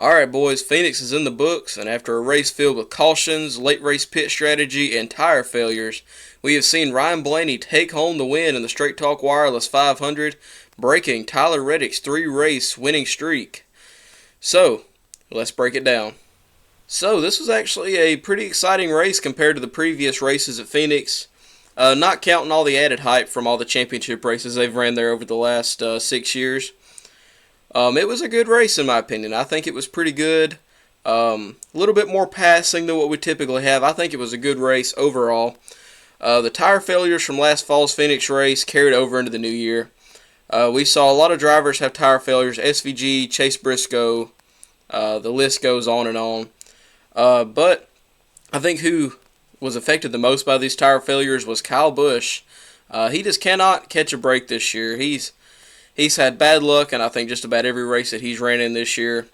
Alright, boys, Phoenix is in the books, and after a race filled with cautions, late race pit strategy, and tire failures, we have seen Ryan Blaney take home the win in the Straight Talk Wireless 500, breaking Tyler Reddick's 3-race winning streak. So, let's break it down. So, this was actually a pretty exciting race compared to the previous races at Phoenix, not counting all the added hype from all the championship races they've ran there over the last 6 years. It was a good race in my opinion. I think it was pretty good. A little bit more passing than what we typically have. I think it was a good race overall. The tire failures from last fall's Phoenix race carried over into the new year. We saw a lot of drivers have tire failures. SVG, Chase Briscoe, the list goes on and on. But I think who was affected the most by these tire failures was Kyle Busch. He just cannot catch a break this year. He's had bad luck, and I think just about every race that he's ran in this year.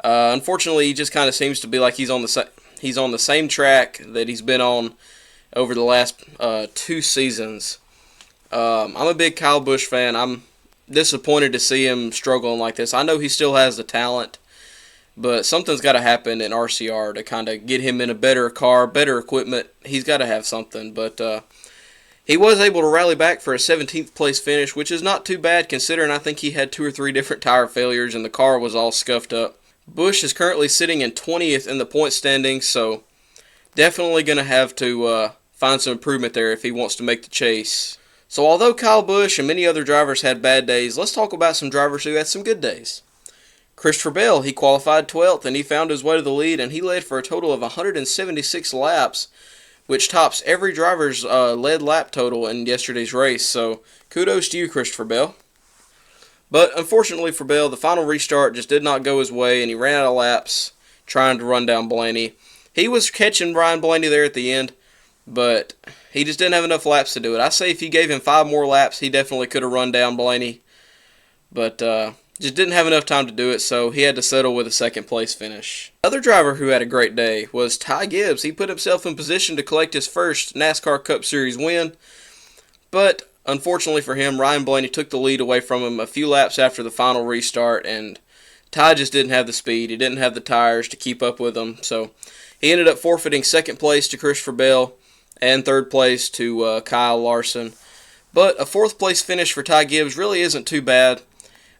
Unfortunately, he just kind of seems to be like he's on the same track that he's been on over the last 2 seasons. I'm a big Kyle Busch fan. I'm disappointed to see him struggling like this. I know he still has the talent, but something's got to happen in RCR to kind of get him in a better car, better equipment. He's got to have something, but he was able to rally back for a 17th place finish, which is not too bad considering I think he had 2 or 3 different tire failures and the car was all scuffed up. Busch is currently sitting in 20th in the point standings, so definitely going to have to find some improvement there if he wants to make the chase. So although Kyle Busch and many other drivers had bad days, let's talk about some drivers who had some good days. Christopher Bell, he qualified 12th and he found his way to the lead, and he led for a total of 176 laps, which tops every driver's lead lap total in yesterday's race. So kudos to you, Christopher Bell. But unfortunately for Bell, the final restart just did not go his way, and he ran out of laps trying to run down Blaney. He was catching Ryan Blaney there at the end, but he just didn't have enough laps to do it. I say if you gave him 5 more laps, he definitely could have run down Blaney, but just didn't have enough time to do it, so he had to settle with a 2nd place finish. Another driver who had a great day was Ty Gibbs. He put himself in position to collect his first NASCAR Cup Series win, but unfortunately for him, Ryan Blaney took the lead away from him a few laps after the final restart, and Ty just didn't have the speed. He didn't have the tires to keep up with him, so he ended up forfeiting 2nd place to Christopher Bell and 3rd place to Kyle Larson. But a 4th place finish for Ty Gibbs really isn't too bad.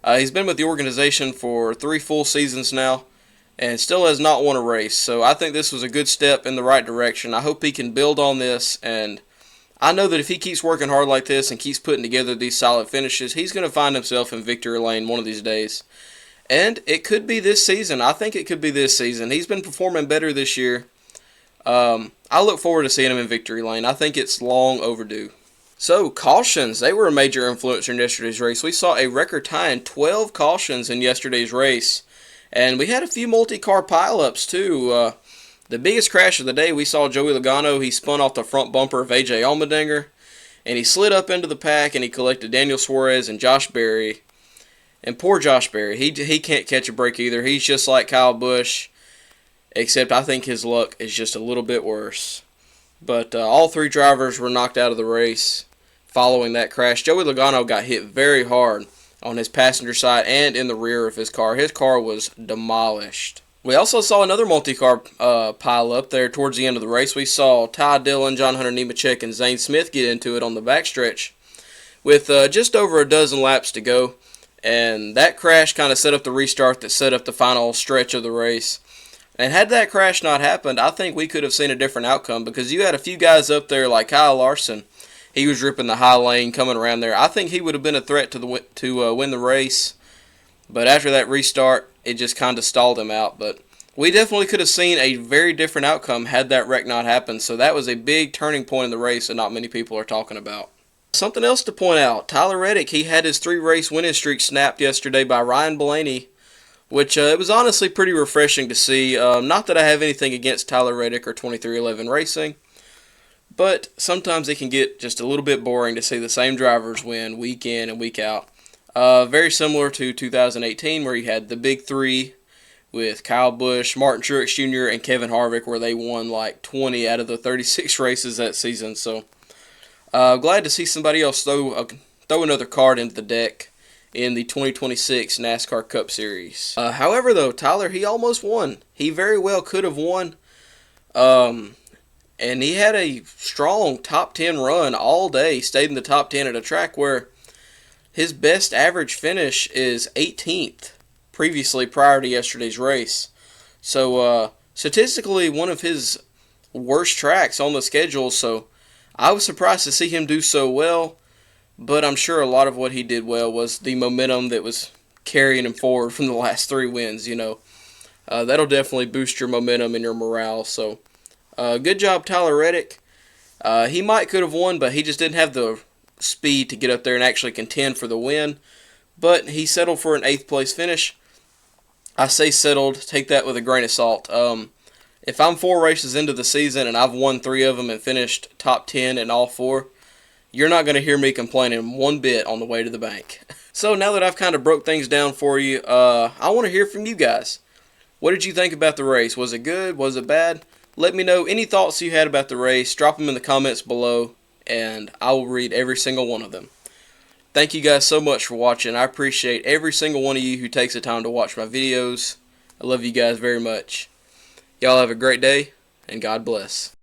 He's been with the organization for 3 full seasons now and still has not won a race. So I think this was a good step in the right direction. I hope he can build on this, and I know that if he keeps working hard like this and keeps putting together these solid finishes, he's going to find himself in victory lane one of these days. And it could be this season. I think it could be this season. He's been performing better this year. I look forward to seeing him in victory lane. I think it's long overdue. So, cautions, they were a major influencer in yesterday's race. We saw a record-tying 12 cautions in yesterday's race, and we had a few multi-car pileups too. The biggest crash of the day, we saw Joey Logano. He spun off the front bumper of AJ Allmendinger, and he slid up into the pack, and he collected Daniel Suarez and Josh Berry. And poor Josh Berry, he can't catch a break either. He's just like Kyle Busch, except I think his luck is just a little bit worse. But all 3 drivers were knocked out of the race following that crash. Joey Logano got hit very hard on his passenger side and in the rear of his car. His car was demolished. We also saw another multi-car pile up there towards the end of the race. We saw Ty Dillon, John Hunter Nemechek, and Zane Smith get into it on the backstretch with just over a dozen laps to go. And that crash kind of set up the restart that set up the final stretch of the race. And had that crash not happened, I think we could have seen a different outcome, because you had a few guys up there like Kyle Larson. He was ripping the high lane coming around there. I think he would have been a threat to win the race. But after that restart, it just kind of stalled him out. But we definitely could have seen a very different outcome had that wreck not happened. So that was a big turning point in the race that not many people are talking about. Something else to point out, Tyler Reddick, he had his 3-race winning streak snapped yesterday by Ryan Blaney, which it was honestly pretty refreshing to see. Not that I have anything against Tyler Reddick or 2311 Racing, but sometimes it can get just a little bit boring to see the same drivers win week in and week out. Very similar to 2018, where you had the big 3 with Kyle Busch, Martin Truex Jr., and Kevin Harvick, where they won like 20 out of the 36 races that season. So glad to see somebody else throw another card into the deck in the 2026 NASCAR Cup Series. However, though, Tyler, he almost won. He very well could have won. And he had a strong top 10 run all day, stayed in the top 10 at a track where his best average finish is 18th, previously prior to yesterday's race. So, statistically, one of his worst tracks on the schedule, so I was surprised to see him do so well, but I'm sure a lot of what he did well was the momentum that was carrying him forward from the last 3 wins, That'll definitely boost your momentum and your morale, so good job, Tyler Reddick. He might could have won, but he just didn't have the speed to get up there and actually contend for the win, but he settled for an 8th place finish. I say settled, take that with a grain of salt. If I'm 4 races into the season and I've won 3 of them and finished top 10 in all 4, you're not going to hear me complaining one bit on the way to the bank. So now that I've kind of broke things down for you, I want to hear from you guys. What did you think about the race? Was it good? Was it bad? Let me know any thoughts you had about the race. Drop them in the comments below, and I will read every single one of them. Thank you guys so much for watching. I appreciate every single one of you who takes the time to watch my videos. I love you guys very much. Y'all have a great day, and God bless.